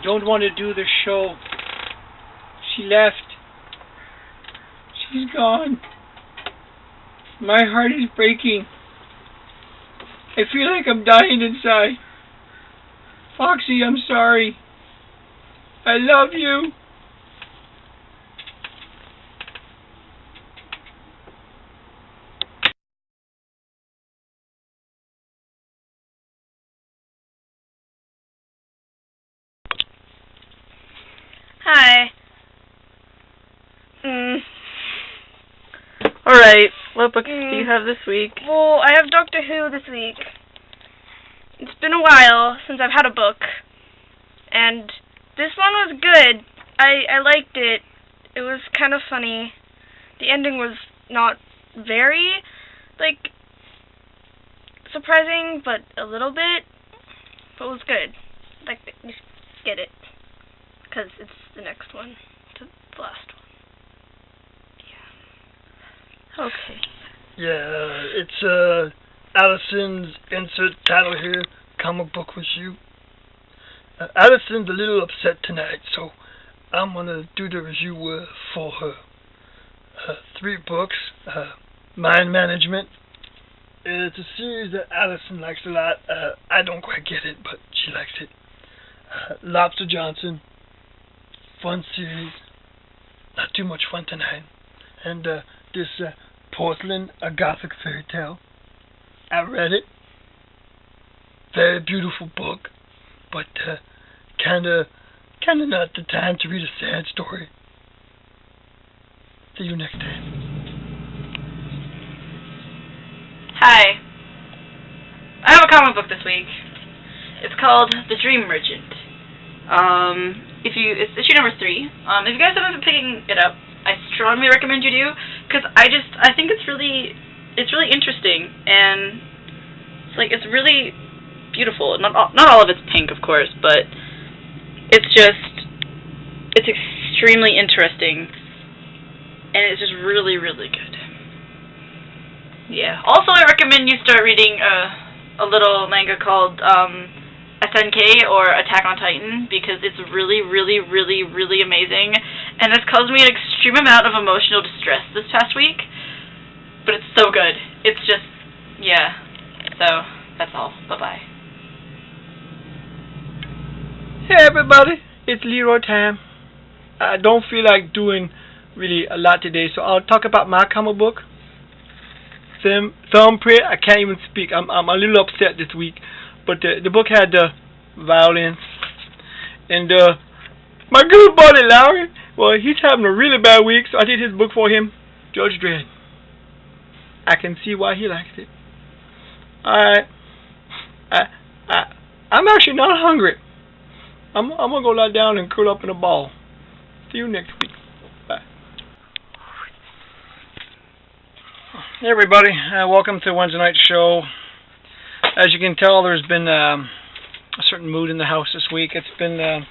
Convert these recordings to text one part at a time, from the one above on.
don't want to do the show. She left. She's gone. My heart is breaking. I feel like I'm dying inside. Foxy, I'm sorry. I love you. Hi. Alright, what books do you have this week? Well, I have Doctor Who this week. It's been a while since I've had a book. And this one was good. I liked it. It was kind of funny. The ending was not very, surprising, but a little bit. But it was good. You get it. Because it's the next one to the last one. Yeah. Okay. Yeah, it's Allison's insert title here, comic book review. Allison's a little upset tonight, so I'm gonna do the review for her. 3 books. Mind Management. It's a series that Allison likes a lot. I don't quite get it, but she likes it. Lobster Johnson. Fun series. Not too much fun tonight. And this Porcelain, a Gothic Fairy Tale. I read it. Very beautiful book, but kinda not the time to read a sad story. See you next time. Hi. I have a comic book this week. It's called The Dream Merchant. It's issue number 3. If you guys haven't been picking it up, I strongly recommend you do, because I think it's really interesting, and it's really beautiful. Not all of it's pink, of course, but it's extremely interesting, and it's just really, really good. Yeah. Also, I recommend you start reading a little manga called SNK, or Attack on Titan, because it's really, really, really, really amazing, and it's caused me an extreme amount of emotional distress this past week, but it's so good. It's just, yeah. So, that's all. Bye-bye. Hey everybody, it's Leroy time. I don't feel like doing really a lot today, so I'll talk about my comic book. Thumbprint, I can't even speak. I'm a little upset this week. But the book had violence. And my good buddy Larry, well, he's having a really bad week, so I did his book for him, Judge Dredd. I can see why he likes it. Alright. I'm actually not hungry. I'm gonna go lie down and curl up in a ball. See you next week. Bye. Hey everybody, welcome to Wednesday night show. As you can tell, there's been a certain mood in the house this week. It's been a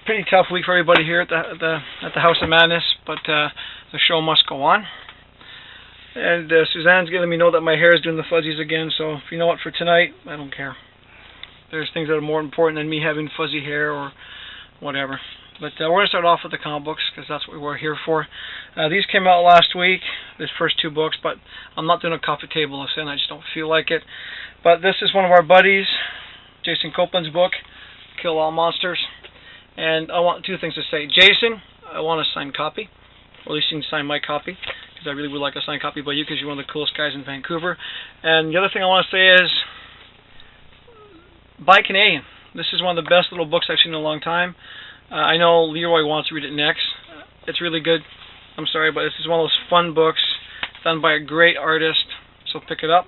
pretty tough week for everybody here at the House of Madness, but the show must go on. And Suzanne's getting me know that my hair is doing the fuzzies again, so if you know what, for tonight, I don't care. There's things that are more important than me having fuzzy hair or whatever. But we're going to start off with the comic books, because that's what we're here for. These came out last week, these first 2 books, but I'm not doing a coffee table and I just don't feel like it. But this is one of our buddies, Jason Copeland's book, Kill All Monsters. And I want 2 things to say. Jason, I want a signed copy. Or at least you can sign my copy, because I really would like a signed copy by you, because you're one of the coolest guys in Vancouver. And the other thing I want to say is, buy Canadian. This is one of the best little books I've seen in a long time. I know Leroy wants to read it next. It's really good. I'm sorry, but this is one of those fun books done by a great artist, so pick it up.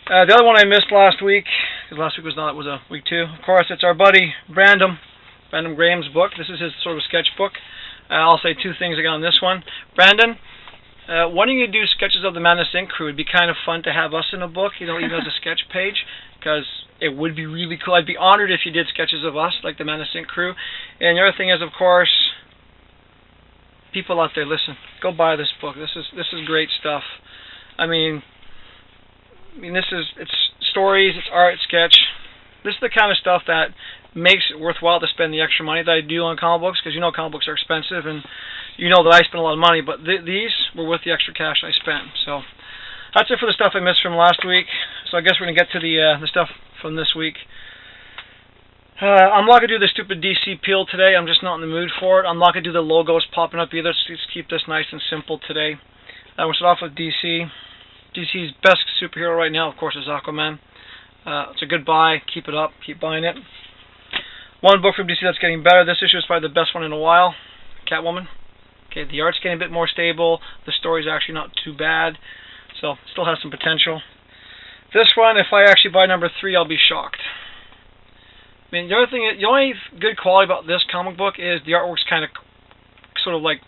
The other one I missed last week, because last week was a week 2. Of course, it's our buddy Brandon Graham's book. This is his sort of sketch book. I'll say 2 things again on this one. Brandon, why don't you do sketches of the Madness Inc. crew? It'd be kind of fun to have us in a book, even as a sketch page, because it would be really cool. I'd be honored if you did sketches of us, like the Madness Inc. crew. And the other thing is, of course, people out there, listen, go buy this book. This is great stuff. It's stories, it's art, sketch. This is the kind of stuff that makes it worthwhile to spend the extra money that I do on comic books, because you know comic books are expensive, and you know that I spend a lot of money, but these were worth the extra cash I spent. So that's it for the stuff I missed from last week. So I guess we're going to get to the stuff from this week. I'm not going to do the stupid DC peel today. I'm just not in the mood for it. I'm not going to do the logos popping up either. Let's just keep this nice and simple today. We'll start off with DC. DC's best superhero right now, of course, is Aquaman. It's a good buy. Keep it up. Keep buying it. One book from DC that's getting better. This issue is probably the best one in a while. Catwoman. Okay, the art's getting a bit more stable. The story's actually not too bad. So, still has some potential. This one, if I actually buy number 3, I'll be shocked. I mean, the only good quality about this comic book is the artwork's kind of sort of like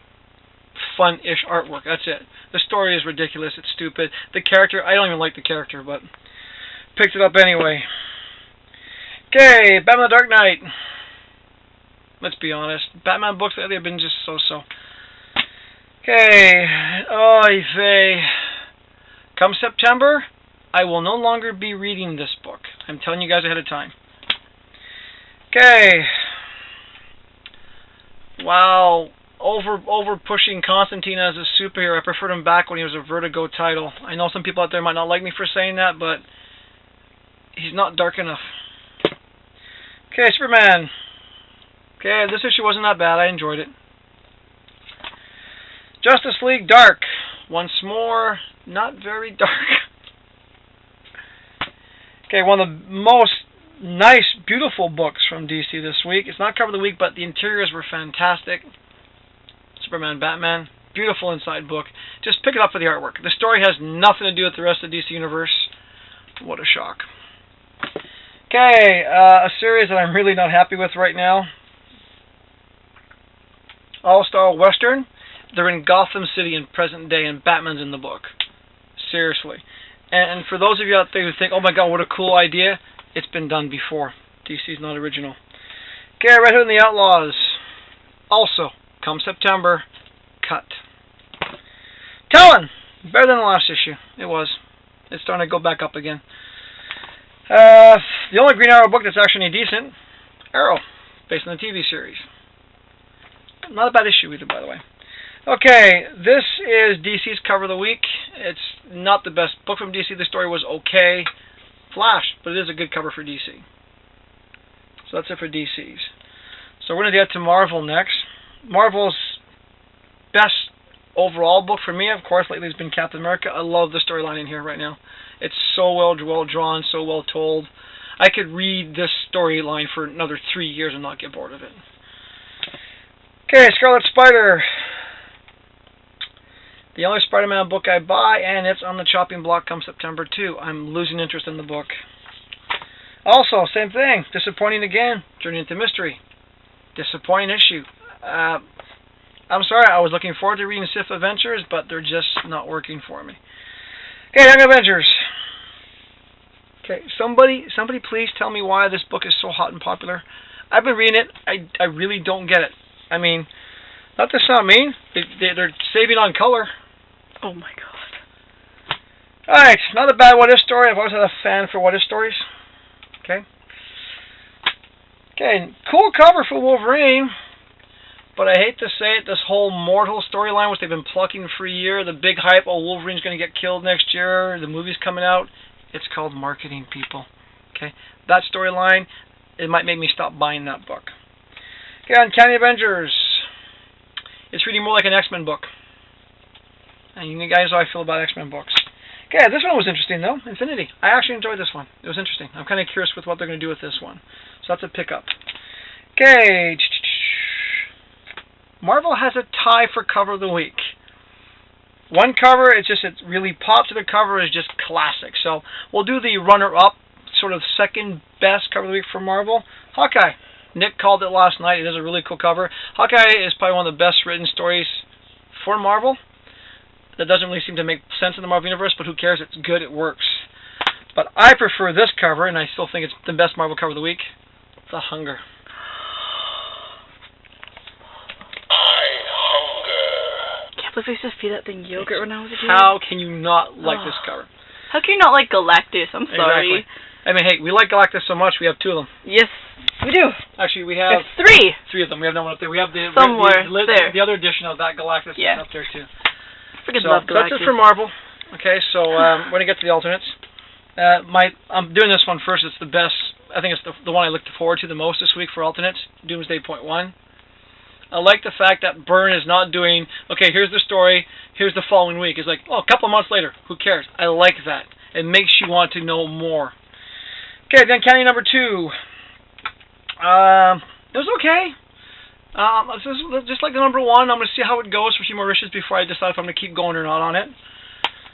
fun-ish artwork. That's it. The story is ridiculous. It's stupid. The character, I don't even like the character, but picked it up anyway. Okay, Batman the Dark Knight. Let's be honest. Batman books lately have been just so-so. Okay. Oy vey. Come September, I will no longer be reading this book. I'm telling you guys ahead of time. Okay. Wow. Over pushing Constantine as a superhero. I preferred him back when he was a Vertigo title. I know some people out there might not like me for saying that, but he's not dark enough. Okay, Superman. Okay, this issue wasn't that bad. I enjoyed it. Justice League Dark. Once more, not very dark. Okay, one of the most nice, beautiful books from DC this week. It's not cover of the week, but the interiors were fantastic. Superman, Batman. Beautiful inside book. Just pick it up for the artwork. The story has nothing to do with the rest of the DC Universe. What a shock. Okay, a series that I'm really not happy with right now. All-Star Western. They're in Gotham City in present day, and Batman's in the book. Seriously. And for those of you out there who think, oh my god, what a cool idea, it's been done before. DC's not original. Okay, Red Hood and the Outlaws. Also, come September, cut. Talon! Better than the last issue. It was. It's starting to go back up again. The only Green Arrow book that's actually decent, Arrow, based on the TV series. Not a bad issue either, by the way. Okay, this is DC's cover of the week. It's not the best book from DC. The story was okay. Flash, but it is a good cover for DC. So that's it for DC's. So we're going to get to Marvel next. Marvel's best overall book for me, of course, lately has been Captain America. I love the storyline in here right now. It's so well drawn, so well told. I could read this storyline for another 3 years and not get bored of it. Okay, Scarlet Spider. The only Spider-Man book I buy, and it's on the chopping block come September 2. I'm losing interest in the book. Also, same thing. Disappointing again. Journey into Mystery. Disappointing issue. I'm sorry, I was looking forward to reading Sith Adventures, but they're just not working for me. Okay, Young Avengers. Okay, somebody please tell me why this book is so hot and popular. I've been reading it. I really don't get it. I mean, not to sound mean, they're saving on color. Oh my god. Alright, not a bad What If story. I've always had a fan for What If stories. Okay. Okay, cool cover for Wolverine. But I hate to say it, this whole Mortal storyline, which they've been plucking for a year, the big hype, oh, Wolverine's going to get killed next year, the movie's coming out, it's called marketing, people. Okay, that storyline, it might make me stop buying that book. Okay, Uncanny Avengers. It's reading more like an X-Men book. And you guys know how I feel about X-Men books. Okay, this one was interesting, though. Infinity. I actually enjoyed this one. It was interesting. I'm kind of curious with what they're going to do with this one. So that's a pickup. Okay. Marvel has a tie for cover of the week. One cover, it really pops to the cover, is just classic. So we'll do the runner-up, sort of second best cover of the week for Marvel. Hawkeye. Nick called it last night. It is a really cool cover. Hawkeye is probably one of the best written stories for Marvel. That doesn't really seem to make sense in the Marvel Universe, but who cares? It's good. It works. But I prefer this cover, and I still think it's the best Marvel cover of the week. The Hunger. Can't believe I used to feed that thing yogurt when I was a kid. How can you not like this cover? How can you not like Galactus? I'm sorry. Exactly. I mean, hey, we like Galactus so much, we have 2 of them. Yes. We do. Actually, we have There's 3. 3 of them. We have no one up there. We have the Somewhere the other edition of that Galactus is up there too. Freaking So love that's Galactus. it for Marvel. Okay, so we're gonna get to the alternates. I'm doing this one first. It's the best. I think it's the one I looked forward to the most this week for alternates. Doomsday Point 1. I like the fact that Byrne is not doing, okay, here's the story, here's the following week. It's like, oh, a couple of months later, who cares? I like that. It makes you want to know more. Okay, then County number 2. It was okay. Just like the number 1, I'm going to see how it goes for a few more issues before I decide if I'm going to keep going or not on it.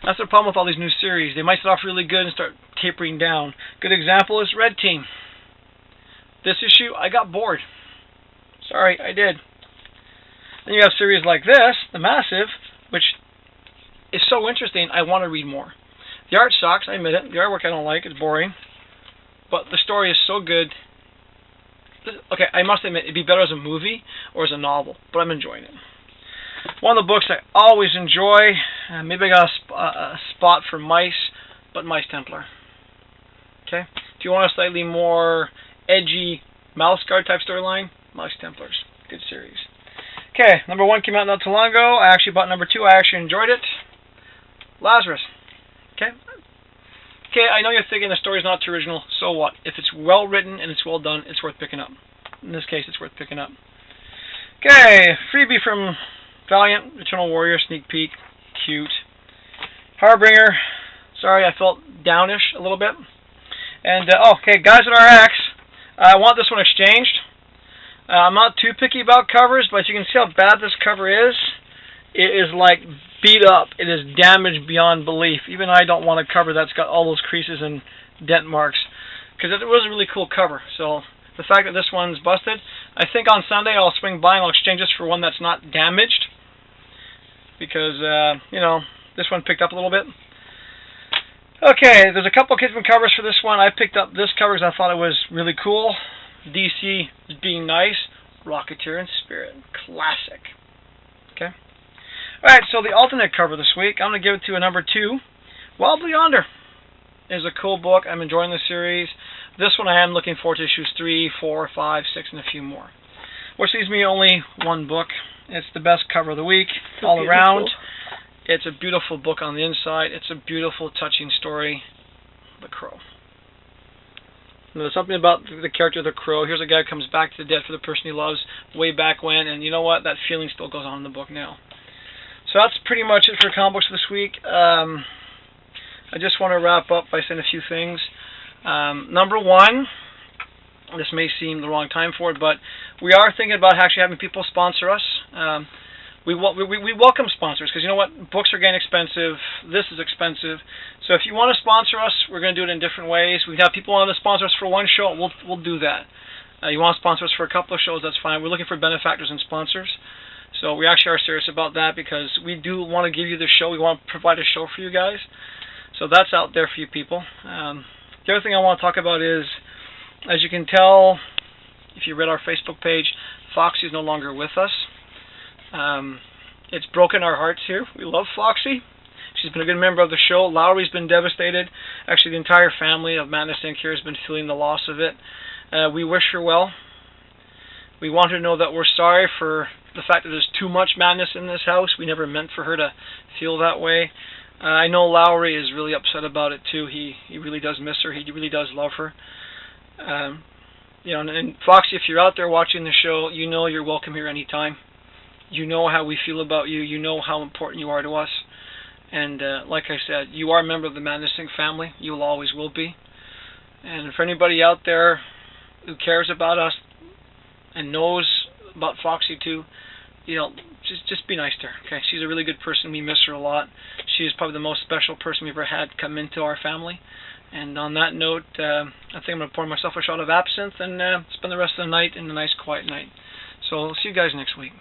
That's the problem with all these new series. They might start off really good and start tapering down. Good example is Red Team. This issue, I got bored. Sorry, I did. Then you have series like this, The Massive, which is so interesting, I want to read more. The art sucks, I admit it. The artwork I don't like, it's boring. But the story is so good. Okay, I must admit, it'd be better as a movie or as a novel, but I'm enjoying it. One of the books I always enjoy, maybe I got a spot for Mice, but Mice Templar. Okay? If you want a slightly more edgy Mouse Guard type storyline, Mice Templars. Good series. Okay, number 1 came out not too long ago. I actually bought number 2. I actually enjoyed it. Lazarus. Okay? Okay, I know you're thinking the story's not too original. So what? If it's well written and it's well done, it's worth picking up. In this case, it's worth picking up. Okay, freebie from Valiant, Eternal Warrior, sneak peek. Cute. Harbinger. Sorry, I felt downish a little bit. And, okay, Guys at RX. I want this one exchanged. I'm not too picky about covers, but as you can see how bad this cover is, it is like beat up. It is damaged beyond belief. Even I don't want a cover that's got all those creases and dent marks, because it was a really cool cover. So the fact that this one's busted, I think on Sunday I'll swing by and I'll exchange this for one that's not damaged, because, you know, this one picked up a little bit. Okay, there's a couple different covers for this one. I picked up this cover because I thought it was really cool. DC is being nice. Rocketeer and Spirit. Classic. Okay. Alright, so the alternate cover this week, I'm going to give it to a number 2. Wild Blue Yonder is a cool book. I'm enjoying the series. This one I am looking forward to issues 3, 4, 5, 6, and a few more. Which leaves me only one book. It's the best cover of the week, all around. It's a beautiful book on the inside. It's a beautiful, touching story. The Crow. There's something about the character of the Crow. Here's a guy who comes back to the dead for the person he loves way back when, and you know what? That feeling still goes on in the book now. So that's pretty much it for comic books this week. I just want to wrap up by saying a few things. Number 1, this may seem the wrong time for it, but we are thinking about actually having people sponsor us. We welcome sponsors, because you know what? Books are getting expensive. This is expensive. So if you want to sponsor us, we're going to do it in different ways. We have people want to sponsor us for one show. We'll do that. You want to sponsor us for a couple of shows, that's fine. We're looking for benefactors and sponsors. So we actually are serious about that, because we do want to give you the show. We want to provide a show for you guys. So that's out there for you people. The other thing I want to talk about is, as you can tell, if you read our Facebook page, Foxy is no longer with us. It's broken our hearts here. We love Foxy. She's been a good member of the show. Lowry's been devastated. Actually, the entire family of Madness Inc. here has been feeling the loss of it. We wish her well. We want her to know that we're sorry for the fact that there's too much madness in this house. We never meant for her to feel that way. I know Lowry is really upset about it too. He really does miss her. He really does love her. You know, and Foxy, if you're out there watching the show, you know you're welcome here anytime. You know how we feel about you. You know how important you are to us. And like I said, you are a member of the Madness Inc. family. You always will be. And for anybody out there who cares about us and knows about Foxy too, you know, just be nice to her. Okay, she's a really good person. We miss her a lot. She is probably the most special person we've ever had come into our family. And on that note, I think I'm going to pour myself a shot of absinthe and spend the rest of the night in a nice quiet night. So I'll see you guys next week.